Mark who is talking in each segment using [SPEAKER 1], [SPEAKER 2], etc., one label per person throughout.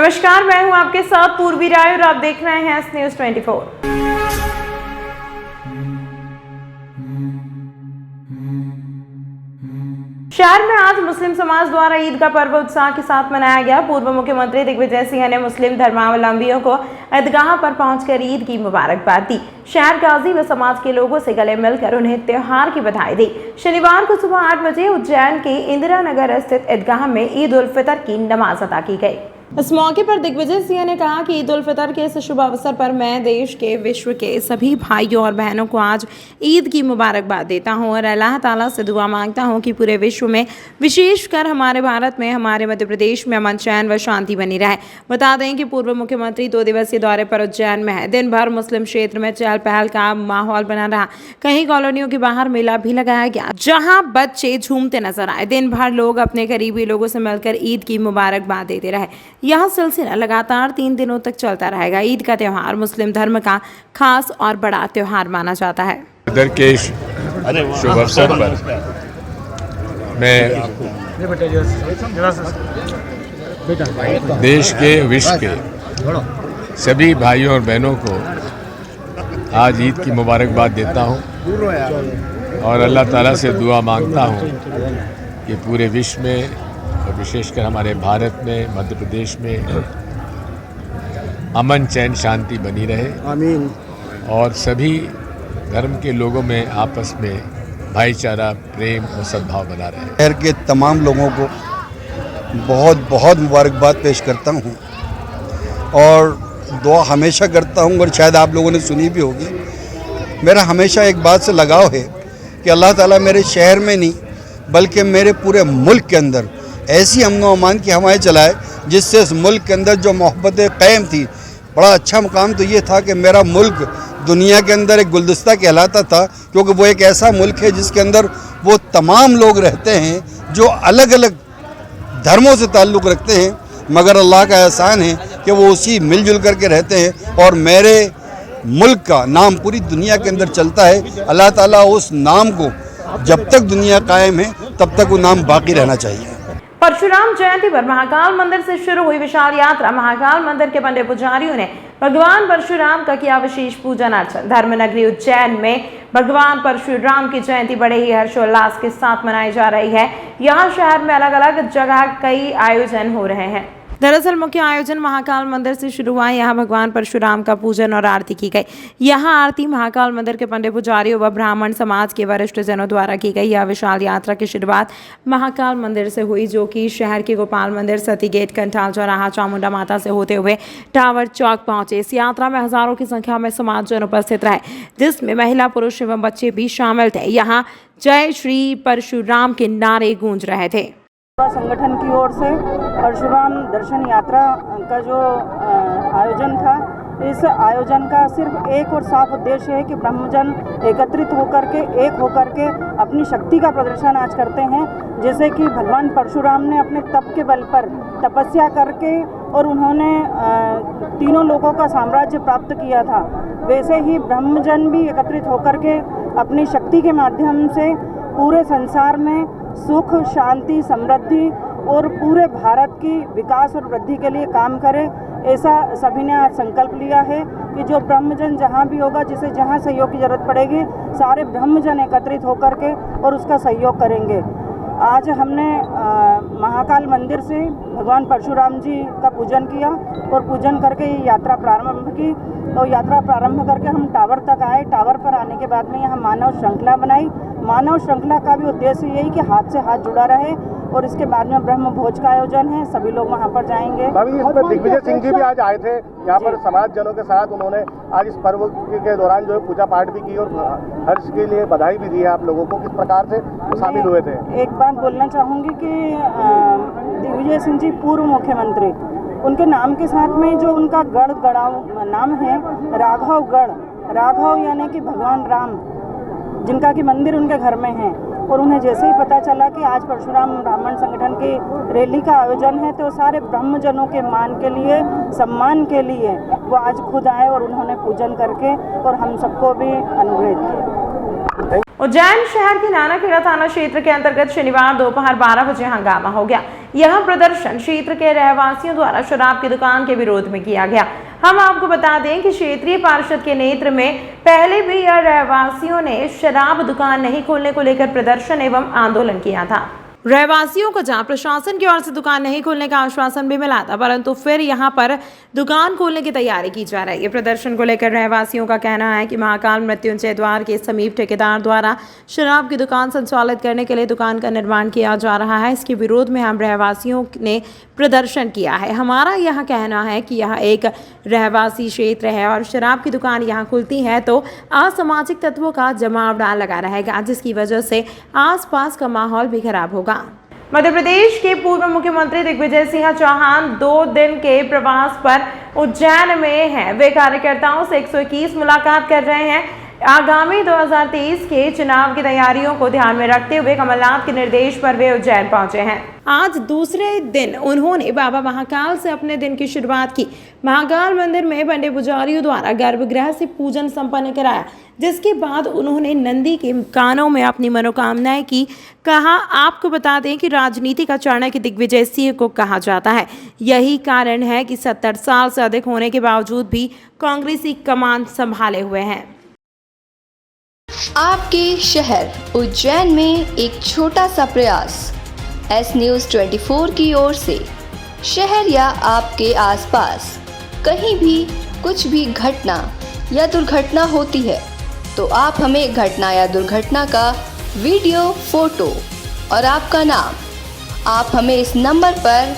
[SPEAKER 1] नमस्कार, मैं हूं आपके साथ पूर्वी राय और आप देख रहे हैं एस न्यूज 24। शहर में आज मुस्लिम समाज द्वारा ईद का पर्व उत्साह के साथ मनाया गया। पूर्व मुख्यमंत्री दिग्विजय सिंह ने मुस्लिम धर्मावलंबियों को ईदगाह पर पहुंचकर ईद की मुबारकबाद दी। शहर गाजी व समाज के लोगों से गले मिलकर उन्हें त्योहार की बधाई दी। शनिवार को सुबह 8 बजे उज्जैन के इंदिरा नगर स्थित ईदगाह में ईद उल फितर की नमाज अदा की गई। इस मौके पर दिग्विजय सिंह ने कहा कि ईद उल फितर के इस शुभ अवसर पर मैं देश के विश्व के सभी भाइयों और बहनों को आज ईद की मुबारकबाद देता हूं और अल्लाह ताला से दुआ मांगता हूं कि पूरे विश्व में, विशेषकर हमारे भारत में, हमारे मध्य प्रदेश में अमन, चैन व शांति बनी रहे। बता दें कि पूर्व मुख्यमंत्री 2 दिवसीय दौरे पर उज्जैन में है। दिन भर मुस्लिम क्षेत्र में चहल पहल का माहौल बना रहा। कहीं कॉलोनियों के बाहर मेला भी लगाया गया, जहाँ बच्चे झूमते नजर आए। दिन भर लोग अपने करीबी लोगों से मिलकर ईद की मुबारकबाद देते रहे। यह सिलसिला लगातार 3 दिनों तक चलता रहेगा। ईद का त्यौहार मुस्लिम धर्म का खास और बड़ा त्यौहार माना जाता है।
[SPEAKER 2] इधर के शुभ अवसर पर मैं देश के, विश्व के सभी भाइयों और बहनों को आज ईद की मुबारकबाद देता हूं और अल्लाह ताला से दुआ मांगता हूं कि पूरे विश्व में और विशेषकर हमारे भारत में, मध्य प्रदेश में अमन, चैन, शांति बनी रहे। आमीन। और सभी धर्म के लोगों में आपस में भाईचारा, प्रेम और सद्भाव बना रहे।
[SPEAKER 3] शहर के तमाम लोगों को बहुत बहुत मुबारकबाद पेश करता हूँ और दुआ हमेशा करता हूँ और शायद आप लोगों ने सुनी भी होगी। मेरा हमेशा एक बात से लगाव है कि अल्लाह ताला मेरे शहर में नहीं बल्कि मेरे पूरे मुल्क के अंदर ऐसी अमन व अमान की हवाएं चलाए जिससे इस मुल्क के अंदर जो मोहब्बत क़ायम थी। बड़ा अच्छा मुकाम तो ये था कि मेरा मुल्क दुनिया के अंदर एक गुलदस्ता कहलाता था, क्योंकि वो एक ऐसा मुल्क है जिसके अंदर वो तमाम लोग रहते हैं जो अलग अलग धर्मों से ताल्लुक़ रखते हैं, मगर अल्लाह का एहसान है कि वो उसी मिलजुल करके रहते हैं और मेरे मुल्क का नाम पूरी दुनिया के अंदर चलता है। अल्लाह ताला उस नाम को जब तक दुनिया कायम है तब तक वो नाम बाकी रहना चाहिए।
[SPEAKER 1] परशुराम जयंती पर महाकाल मंदिर से शुरू हुई विशाल यात्रा। महाकाल मंदिर के पंडित पुजारियों ने भगवान परशुराम का किया विशेष पूजन अर्चन। धर्मनगरी उज्जैन में भगवान परशुराम की जयंती बड़े ही हर्षोल्लास के साथ मनाई जा रही है। यहाँ शहर में अलग अलग जगह कई आयोजन हो रहे हैं। दरअसल मुख्य आयोजन महाकाल मंदिर से शुरू हुआ। यहाँ भगवान परशुराम का पूजन और आरती की गई। यहाँ आरती महाकाल मंदिर के पंडित पुजारियों व ब्राह्मण समाज के वरिष्ठ जनों द्वारा की गई। यह विशाल यात्रा की शुरुआत महाकाल मंदिर से हुई, जो कि शहर के गोपाल मंदिर, सती गेट, कंठाल चौराहा, चामुंडा माता से होते हुए टावर चौक पहुंचे। इस यात्रा में हजारों की संख्या में समाजजन उपस्थित रहे, जिसमें महिला, पुरुष एवं बच्चे भी शामिल थे। यहाँ जय श्री परशुराम के नारे गूंज रहे थे।
[SPEAKER 4] संगठन की ओर से परशुराम दर्शन यात्रा का जो आयोजन था, इस आयोजन का सिर्फ एक और साफ उद्देश्य है कि ब्रह्मजन एकत्रित होकर के, एक होकर के अपनी शक्ति का प्रदर्शन आज करते हैं। जैसे कि भगवान परशुराम ने अपने तप के बल पर तपस्या करके और उन्होंने तीनों लोगों का साम्राज्य प्राप्त किया था, वैसे ही ब्रह्मजन भी एकत्रित होकर के अपनी शक्ति के माध्यम से पूरे संसार में सुख, शांति, समृद्धि और पूरे भारत की विकास और वृद्धि के लिए काम करें। ऐसा सभी ने आज संकल्प लिया है कि जो ब्रह्मजन जहाँ भी होगा, जिसे जहाँ सहयोग की जरूरत पड़ेगी, सारे ब्रह्मजन एकत्रित होकर के और उसका सहयोग करेंगे। आज हमने महाकाल मंदिर से भगवान परशुराम जी का पूजन किया और पूजन करके ये यात्रा प्रारंभ की। तो यात्रा प्रारंभ करके हम टावर तक आए। टावर पर आने के बाद में यहाँ मानव श्रृंखला बनाई। मानव श्रृंखला का भी उद्देश्य यही कि हाथ से हाथ जुड़ा रहे और इसके बाद में ब्रह्म भोज का आयोजन है, सभी लोग वहाँ पर जाएंगे।
[SPEAKER 5] दिग्विजय सिंह जी भी आज आए थे यहाँ पर समाज जनों के साथ। उन्होंने आज इस पर्व के दौरान जो है पूजा पाठ भी की और हर्ष के लिए बधाई भी दी है आप लोगों को। किस प्रकार से शामिल हुए थे? एक बात बोलना चाहूँगी कि दिग्विजय सिंह जी पूर्व मुख्यमंत्री, उनके नाम के साथ में जो उनका गढ़ गढ़ाव नाम है राघवगढ़, राघव यानी कि भगवान राम, जिनका कि मंदिर उनके घर में है। और उन्हें जैसे ही पता चला कि आज परशुराम ब्राह्मण संगठन की रैली का आयोजन है, तो सारे ब्रह्मजनों के मान के लिए, सम्मान के लिए वो आज खुद आए और उन्होंने पूजन करके और हम सबको भी अनुग्रहित किया।
[SPEAKER 1] उज्जैन शहर के नानाखेड़ा थाना क्षेत्र के अंतर्गत शनिवार दोपहर 12 बजे हंगामा हो गया। यह प्रदर्शन क्षेत्र के रहवासियों द्वारा शराब की दुकान के विरोध में किया गया। हम आपको बता दें कि क्षेत्रीय पार्षद के नेतृत्व में पहले भी यह रहवासियों ने शराब दुकान नहीं खोलने को लेकर प्रदर्शन एवं आंदोलन किया था। रहवासियों को जहां प्रशासन की ओर से दुकान नहीं खोलने का आश्वासन भी मिला था, परंतु फिर यहां पर दुकान खोलने की तैयारी की जा रही है। प्रदर्शन को लेकर रहवासियों का कहना है कि महाकाल मृत्युंजय द्वार के समीप ठेकेदार द्वारा शराब की दुकान संचालित करने के लिए दुकान का निर्माण किया जा रहा है। इसके विरोध में हम रहवासियों ने प्रदर्शन किया है। हमारा यह कहना है कि यह एक रहवासी क्षेत्र है और शराब की दुकान यहाँ खुलती है तो असामाजिक तत्वों का जमावड़ा लगा रहेगा, जिसकी वजह से आसपास का माहौल भी खराब होगा। मध्य प्रदेश के पूर्व मुख्यमंत्री दिग्विजय सिंह चौहान 2 दिन के प्रवास पर उज्जैन में हैं। वे कार्यकर्ताओं से 121 मुलाकात कर रहे हैं। आगामी 2023 के चुनाव की तैयारियों को ध्यान में रखते हुए कमलनाथ के निर्देश पर वे उज्जैन पहुंचे हैं। आज दूसरे दिन उन्होंने बाबा महाकाल से अपने दिन की शुरुआत की। महाकाल मंदिर में पंडित पुजारियों द्वारा गर्भगृह से पूजन संपन्न कराया, जिसके बाद उन्होंने नंदी के कानों में अपनी मनोकामनाएं की। कहा, आपको बता दें कि राजनीति का चाणक्य दिग्विजय सिंह को कहा जाता है। यही कारण है कि 70 साल से अधिक होने के बावजूद भी कांग्रेसी कमान संभाले हुए हैं।
[SPEAKER 6] आपके शहर उज्जैन में एक छोटा सा प्रयास एस न्यूज़ 24 की ओर से। शहर या आपके आसपास कहीं भी कुछ भी घटना या दुर्घटना होती है तो आप हमें घटना या दुर्घटना का वीडियो, फोटो और आपका नाम आप हमें इस नंबर पर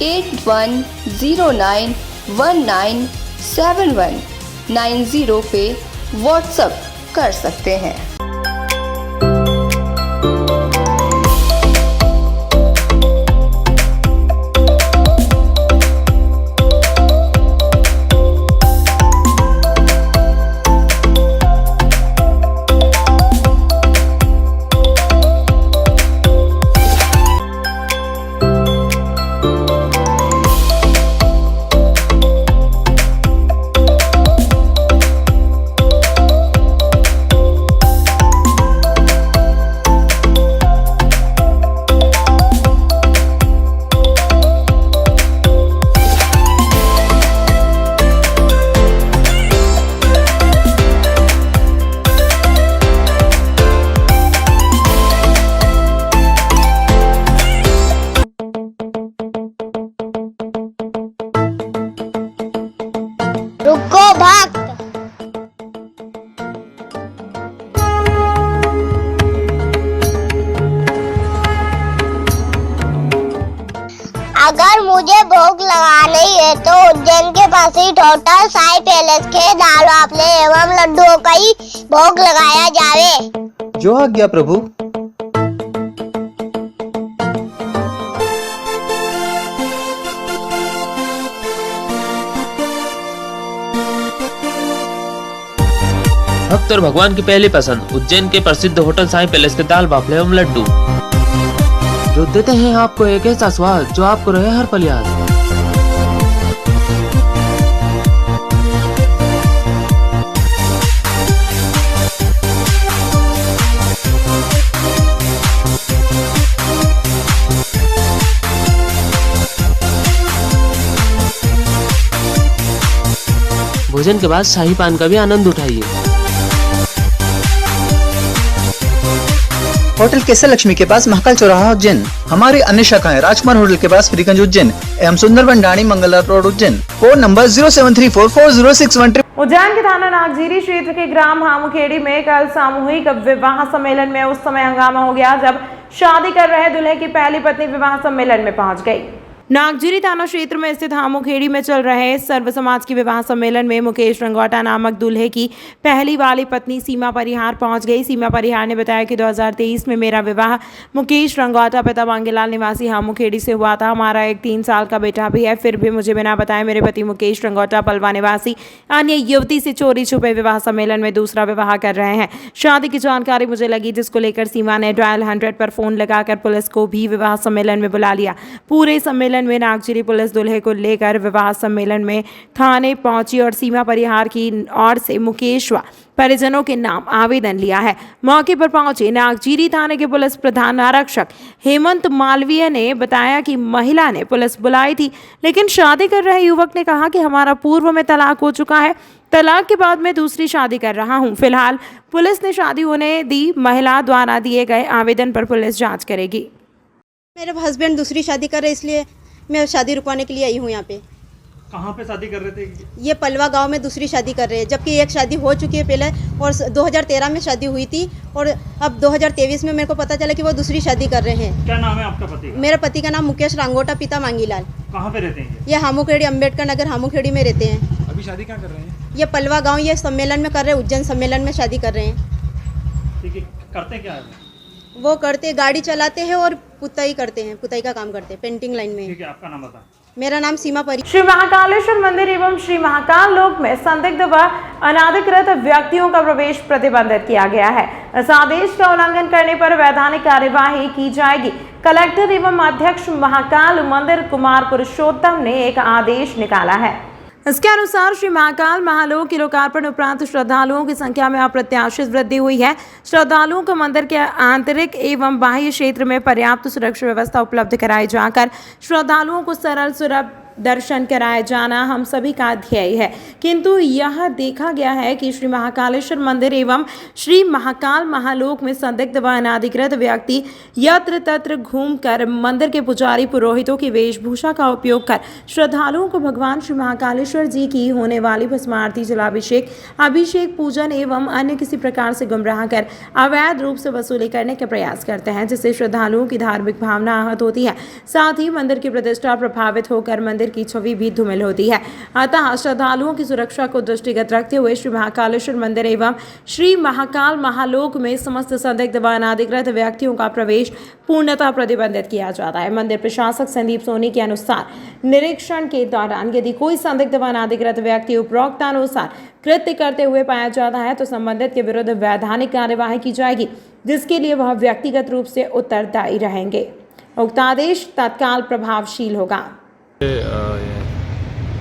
[SPEAKER 6] 8109197190 पे व्हाट्सएप कर सकते हैं।
[SPEAKER 7] रुको भक्त। अगर मुझे भोग लगाना ही है तो उज्जैन के पास ही होटल साई पैलेस के दाल वाफले एवं लड्डुओं का ही भोग लगाया जावे।
[SPEAKER 8] जो आज्ञा प्रभु।
[SPEAKER 9] भक्त और भगवान की पहली पसंद उज्जैन के प्रसिद्ध होटल साई पैलेस के दाल बाफले एवं लड्डू, जो देते हैं आपको एक ऐसा स्वाद जो आपको रहे हर पल याद। भोजन के बाद शाही पान का भी आनंद उठाइए।
[SPEAKER 8] होटल केसर लक्ष्मी के पास महाकाल चौराहा उज्जैन। हमारी अन्य शाखाएं राजकुमार होटल के पास फ्रीगंज उज्जैन एवं Sundarban Dani Mangla road Ujjain. Phone number 073440613।
[SPEAKER 1] Ujjain के थाना नागझीरी क्षेत्र के ग्राम हामुखेड़ी में कल सामूहिक विवाह सम्मेलन में उस समय हंगामा हो गया जब शादी कर रहे दूल्हे की पहली पत्नी विवाह सम्मेलन में पहुंच गई। नागझीरी थाना क्षेत्र में स्थित हामुखेड़ी में चल रहे सर्व समाज के विवाह सम्मेलन में मुकेश रंगौटा नामक दूल्हे की पहली वाली पत्नी सीमा परिहार पहुंच गई। सीमा परिहार ने बताया कि 2023 में मेरा विवाह मुकेश रंगौटा पिता बांगेलाल निवासी हामुखेड़ी से हुआ था। हमारा एक 3 साल का बेटा भी है। फिर भी मुझे बिना बताए मेरे पति मुकेश रंगौटा पलवा निवासी अन्य युवती से चोरी छुपे विवाह सम्मेलन में दूसरा विवाह कर रहे हैं। शादी की जानकारी मुझे लगी, जिसको लेकर सीमा ने डायल 100 पर फोन लगाकर पुलिस को भी विवाह सम्मेलन में बुला लिया। पूरे सम्मेलन सम्मेलन में नागजिरी पुलिस दुल्हे को लेकर विवाह सम्मेलन में थाने पहुंची और सीमा परिहार की ओर से मुकेश व परिजनों के नाम आवेदन लिया है। मौके पर पहुंचे नागजिरी थाने के पुलिस प्रधान आरक्षक हेमंत मालवीय ने बताया कि महिला ने पुलिस बुलाई थी, लेकिन शादी कर रहे युवक ने कहा कि हमारा पूर्व में तलाक हो चुका है, तलाक के बाद मैं दूसरी शादी कर रहा हूं। फिलहाल पुलिस ने शादी होने दी। महिला द्वारा दिए गए आवेदन पर पुलिस जांच करेगी।
[SPEAKER 10] मेरे हस्बैंड दूसरी शादी कर रहे, इसलिए मैं शादी रुकवाने के लिए आई हूँ यहाँ पे।
[SPEAKER 5] कहाँ पे शादी कर रहे थे?
[SPEAKER 10] ये पलवा गांव में दूसरी शादी कर रहे हैं, जबकि एक शादी हो चुकी है पहले और 2013 में शादी हुई थी और अब 2023 में मेरे को पता चला कि वो दूसरी शादी कर रहे हैं।
[SPEAKER 5] क्या नाम है आपका पति?
[SPEAKER 10] मेरे पति का नाम मुकेश रांगोटा, पिता मांगीलाल।
[SPEAKER 5] कहाँ पे रहते हैं?
[SPEAKER 10] ये हामूखेड़ी, अम्बेडकर नगर हामूखेड़ी में रहते हैं।
[SPEAKER 5] अभी शादी कहाँ कर रहे हैं?
[SPEAKER 10] ये पलवा गाँव, ये सम्मेलन में कर रहे हैं, उज्जैन सम्मेलन में शादी कर रहे हैं।
[SPEAKER 5] ठीक है, करते क्या है?
[SPEAKER 10] वो करते गाड़ी चलाते हैं और पुताई करते हैं, पुताई का काम करते हैं पेंटिंग लाइन में।
[SPEAKER 5] ठीक है, आपका नाम बता।
[SPEAKER 10] मेरा नाम सीमा परी।
[SPEAKER 1] श्री महाकालेश्वर मंदिर एवं श्री महाकाल लोक में संदिग्ध व अनाधिकृत व्यक्तियों का प्रवेश प्रतिबंधित किया गया है। इस आदेश का उल्लंघन करने पर वैधानिक कार्यवाही की जाएगी। कलेक्टर एवं अध्यक्ष महाकाल मंदिर कुमार पुरुषोत्तम ने एक आदेश निकाला है। इसके अनुसार श्री महाकाल महालोक के लोकार्पण उपरांत श्रद्धालुओं की संख्या में अप्रत्याशित वृद्धि हुई है। श्रद्धालुओं को मंदिर के आंतरिक एवं बाह्य क्षेत्र में पर्याप्त सुरक्षा व्यवस्था उपलब्ध कराई जाकर श्रद्धालुओं को सरल सुलभ दर्शन कराया जाना हम सभी का ध्येय है, किंतु यह देखा गया है कि श्री महाकालेश्वर मंदिर एवं श्री महाकाल महालोक में संदिग्ध व अनाधिकृत व्यक्ति यत्र तत्र घूमकर मंदिर के पुजारी पुरोहितों की वेशभूषा का उपयोग कर श्रद्धालुओं को भगवान श्री महाकालेश्वर जी की होने वाली भस्मारती, जलाभिषेक, अभिषेक, पूजन एवं अन्य किसी प्रकार से गुमराह कर अवैध रूप से वसूली करने का प्रयास करते हैं, जिससे श्रद्धालुओं की धार्मिक भावना आहत होती है। साथ ही मंदिर की प्रतिष्ठा प्रभावित होकर मंदिर की छवि भी धूमिल होती है। अतः श्रद्धालुओं की सुरक्षा को दृष्टिगत रखते हुए श्री महाकालेश्वर मंदिर एवं श्री महाकाल महालोक में समस्त संदिग्ध व अनाधिकृत व्यक्तियों का प्रवेश पूर्णतः प्रतिबंधित किया जाता है। मंदिर प्रशासक संदीप सोनी के अनुसार निरीक्षण के दौरान यदि कोई संदिग्ध व अनाधिकृत व्यक्ति उपरोक्तानुसार कृत्य करते हुए पाया जाता है तो संबंधित के विरुद्ध वैधानिक कार्यवाही की जाएगी, जिसके लिए वह व्यक्तिगत रूप से उत्तरदायी रहेंगे। उक्त आदेश तत्काल प्रभावशील होगा।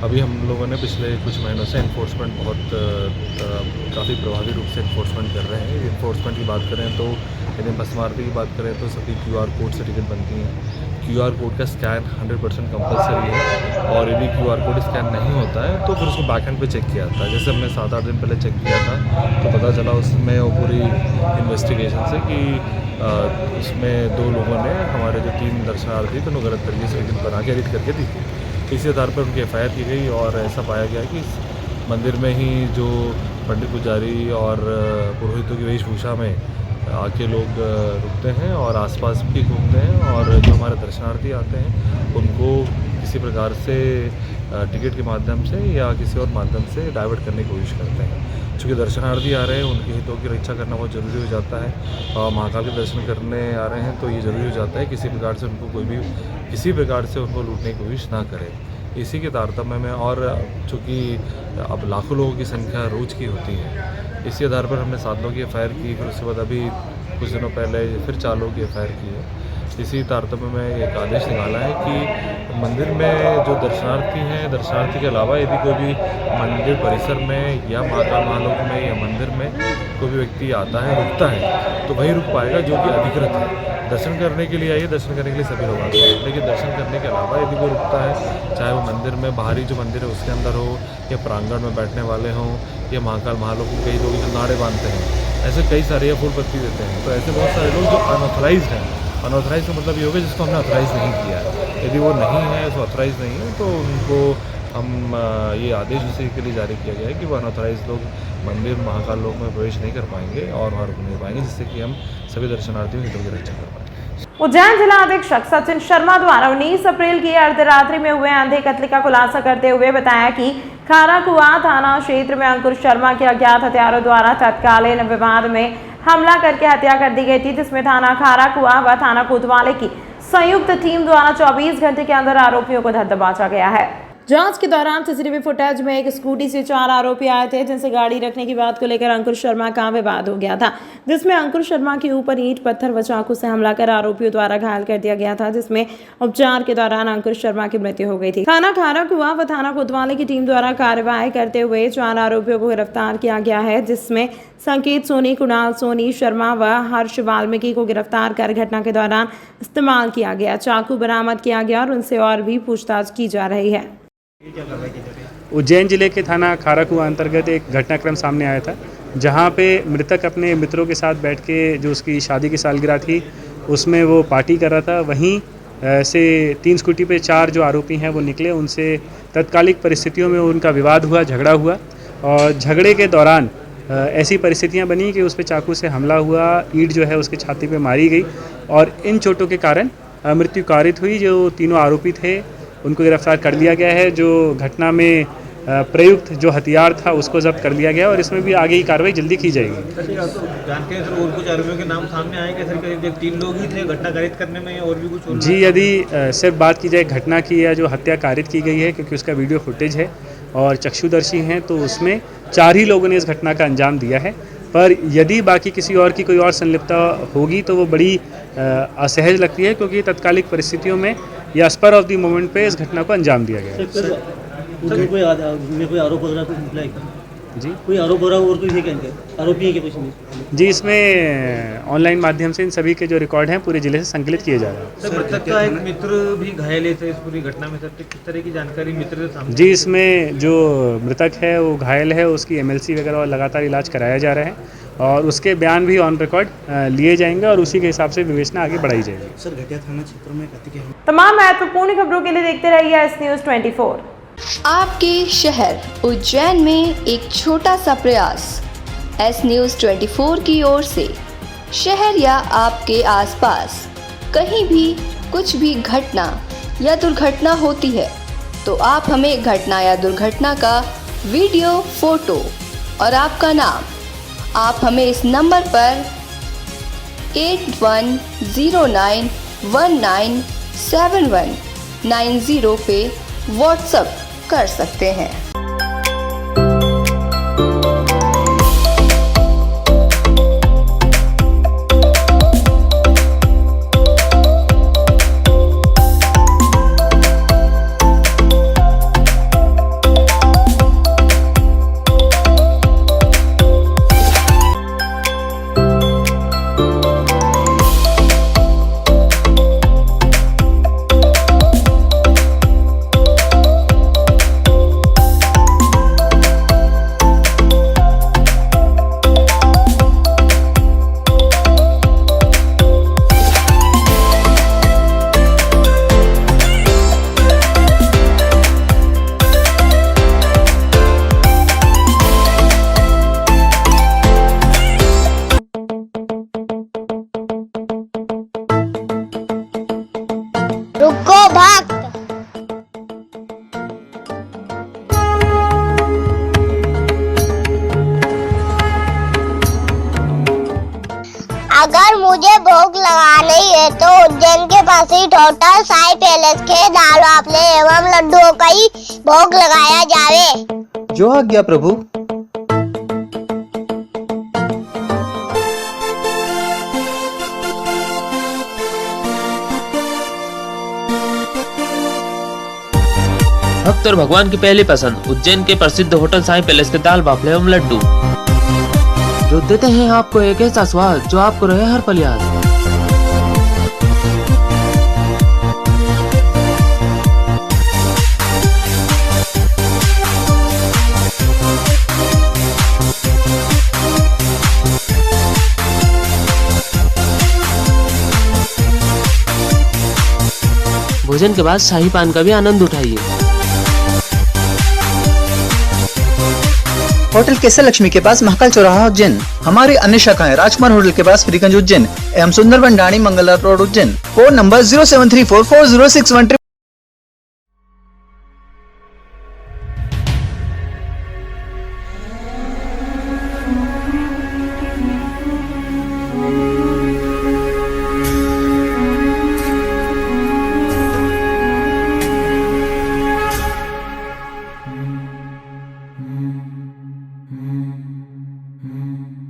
[SPEAKER 11] अभी हम लोगों ने पिछले कुछ महीनों से इन्फोर्समेंट काफ़ी प्रभावी रूप से इन्फोर्समेंट कर रहे हैं। इन्फोर्समेंट की बात करें तो यदि भस्मारती की बात करें तो सभी QR कोड से टिकट बनती हैं। QR कोड का स्कैन 100% कंपलसरी है और यदि QR कोड स्कैन नहीं होता है तो फिर उसको बैकएंड पे चेक किया जाता है। जैसे हमने 7-8 दिन पहले चेक किया था तो पता चला उसमें वो पूरी इन्वेस्टिगेशन से कि उसमें 2 लोगों ने हमारे जो 3 दर्शनार्थी थे उन्होंने गलत तरीके से टिकट बना के एडिट करके दी थी। इसी आधार पर उनकी FIR की गई और ऐसा पाया गया कि इस मंदिर में ही जो पंडित पुजारी और पुरोहितों की वेशभूषा में आके लोग रुकते हैं और आसपास भी घूमते हैं और जो हमारे दर्शनार्थी आते हैं उनको किसी प्रकार से टिकट के माध्यम से या किसी और माध्यम से डाइवर्ट करने की कोशिश करते हैं। चूँकि दर्शनार्थी आ रहे हैं उनके हितों की रक्षा करना बहुत ज़रूरी हो जाता है और महाकाल के दर्शन करने आ रहे हैं तो ये ज़रूरी हो जाता है किसी प्रकार से उनको कोई भी किसी प्रकार से उनको लूटने की कोशिश ना करे। इसी के तारतम्य में और चूँकि अब लाखों लोगों की संख्या रोज़ की होती है, इसी आधार पर हमने 7 लोगों की FIR की, फिर उसके बाद अभी कुछ दिनों पहले फिर 4 लोगों की FIR की है। इसी तारतम्य में एक आदेश निकाला है कि मंदिर में जो दर्शनार्थी हैं, दर्शनार्थी के अलावा यदि कोई भी मंदिर परिसर में या महाकाल महालोक में या मंदिर में कोई भी व्यक्ति आता है, रुकता है, तो वही रुक पाएगा जो कि अधिकृत है। दर्शन करने के लिए आइए, दर्शन करने के लिए सभी लोग आते हैं, लेकिन दर्शन करने के अलावा यदि कोई रुकता है, चाहे वो मंदिर में बाहरी जो मंदिर है उसके अंदर हो या प्रांगण में बैठने वाले हों या महाकाल महालोक में कई लोग जो नाड़े बांधते हैं, ऐसे कई सारे या फूल पत्ती देते हैं, तो ऐसे बहुत सारे लोग जो अनऑथराइज्ड हैं। अनऑथराइज का मतलब ये होगा जिसको हमने ऑथराइज़ नहीं किया है। यदि वो नहीं है, तो ऑथराइज़ नहीं है, तो उनको हम ये आदेश उसी के लिए जारी किया गया है कि वो अनऑथराइज लोग मंदिर महाकाल लोक में प्रवेश नहीं कर पाएंगे और वहाँ रुक नहीं पाएंगे, जिससे कि हम सभी दर्शनार्थियों की हितों की रक्षा कर पाएंगे।
[SPEAKER 1] उज्जैन जिला अधीक्षक सचिन शर्मा द्वारा 19 अप्रैल की अर्धरात्रि में हुए अंधे कत्ल का खुलासा करते हुए बताया कि खाराकुआ थाना क्षेत्र में अंकुर शर्मा के अज्ञात हथियारों द्वारा तत्कालीन विवाद में हमला करके हत्या कर दी गई थी, जिसमें थाना खाराकुआ व थाना कोतवाली की संयुक्त टीम द्वारा 24 घंटे के अंदर आरोपियों को धर दबोचा गया है। जांच के दौरान सीसीटीवी फुटेज में एक स्कूटी से 4 आरोपी आए थे, जिनसे गाड़ी रखने की बात को लेकर अंकुश शर्मा का विवाद हो गया था, जिसमें अंकुश शर्मा के ऊपर ईंट पत्थर व चाकू से हमला कर आरोपियों द्वारा घायल कर दिया गया था, जिसमें उपचार के दौरान अंकुश शर्मा की मृत्यु हो गई थी। थाना खाराकुआ व थाना कोतवाली की टीम द्वारा कार्रवाई करते हुए 4 आरोपियों को गिरफ्तार किया गया है, जिसमें संकेत सोनी, कुणाल सोनी शर्मा व हर्ष वाल्मीकि को गिरफ्तार कर घटना के दौरान इस्तेमाल किया गया चाकू बरामद किया गया और उनसे और भी पूछताछ की जा रही है।
[SPEAKER 12] उज्जैन जिले के थाना खाराकुआ अंतर्गत एक घटनाक्रम सामने आया था, जहां पे मृतक अपने मित्रों के साथ बैठ के जो उसकी शादी की सालगिरह थी उसमें वो पार्टी कर रहा था। वहीं से 3 स्कूटी पे 4 जो आरोपी हैं वो निकले, उनसे तत्कालिक परिस्थितियों में उनका विवाद हुआ, झगड़ा हुआ और झगड़े के दौरान ऐसी परिस्थितियां बनी कि उस पर चाकू से हमला हुआ, ईंट जो है उसकी छाती पे मारी गई और इन चोटों के कारण मृत्यु कारित हुई। जो तीनों आरोपी थे उनको गिरफ्तार कर लिया गया है। जो घटना में प्रयुक्त जो हथियार था उसको जब्त कर लिया गया और इसमें भी आगे की कार्रवाई जल्दी की जाएगी।
[SPEAKER 13] जानते हैं सर और कुछ आरोपियों के नाम सामने आए कि सर करीब 3 लोग ही थे घटना कारित करने में और भी कुछ?
[SPEAKER 12] जी, यदि सिर्फ बात की जाए घटना की या जो हत्या कारित की गई है, क्योंकि उसका वीडियो फुटेज है और चक्षुदर्शी हैं, तो उसमें 4 ही लोगों ने इस घटना का अंजाम दिया है। पर यदि बाकी किसी और की कोई और संलिप्तता होगी तो वो बड़ी असहज लगती है, क्योंकि तत्कालिक परिस्थितियों में या स्पर ऑफ द मोमेंट पे इस घटना को अंजाम दिया गया है।
[SPEAKER 13] कोई आरोप हो रहा है
[SPEAKER 12] जी,
[SPEAKER 13] कोई आरोप हो रहा है और कोई है क्या आरोपी है क्या कुछ नहीं?
[SPEAKER 12] जी, इसमें ऑनलाइन माध्यम से इन सभी के जो रिकॉर्ड हैं पूरे जिले से संकलित किए जा रहे हैं।
[SPEAKER 13] सर मृतक का एक मित्र भी घायल थे इस पूरी घटना में, सर किस तरह की जानकारी मित्र से सामने?
[SPEAKER 12] जी, इसमें जो मृतक है वो घायल है, उसकी MLC वगैरह और लगातार इलाज कराया जा रहा है और उसके बयान भी ऑन रिकॉर्ड लिए जाएंगे और उसी के हिसाब से विवेचना आगे बढ़ाई जाएगी।
[SPEAKER 13] सर घटिया थाना क्षेत्र में
[SPEAKER 1] तमाम महत्वपूर्ण खबरों के लिए देखते रहिए एस न्यूज़ 24।
[SPEAKER 6] आपके शहर उज्जैन में एक छोटा सा प्रयास एस न्यूज़ 24 की ओर से शहर या आपके आसपास कहीं भी कुछ भी घटना या दुर्घटना होती है तो आप हमें घटना या दुर्घटना का वीडियो, फोटो और आपका नाम आप हमें इस नंबर पर 8109197190 पे व्हाट्सएप कर सकते हैं।
[SPEAKER 7] रुको भक्त। अगर मुझे भोग लगानी है तो उज्जैन के पास ही होटल साई पैलेस के दाल बाफले एवं लड्डुओं का ही भोग लगाया जावे।
[SPEAKER 8] जो आज्ञा प्रभु।
[SPEAKER 9] भक्त और भगवान की पहली पसंद उज्जैन के प्रसिद्ध होटल साई पैलेस के दाल बाफले एवं लड्डू, जो देते हैं आपको एक ऐसा स्वाद जो आपको रहे हर पल याद। भोजन के बाद शाही पान का भी आनंद उठाइए।
[SPEAKER 8] होटल केसर लक्ष्मी के पास महाकाल चौराहा उज्जैन। हमारी अन्य शाखाएं राजकुमार होटल के पास फ्रीगंज उज्जैन एवं Sundarban Dani Mangla road Ujjain. Phone number 07344061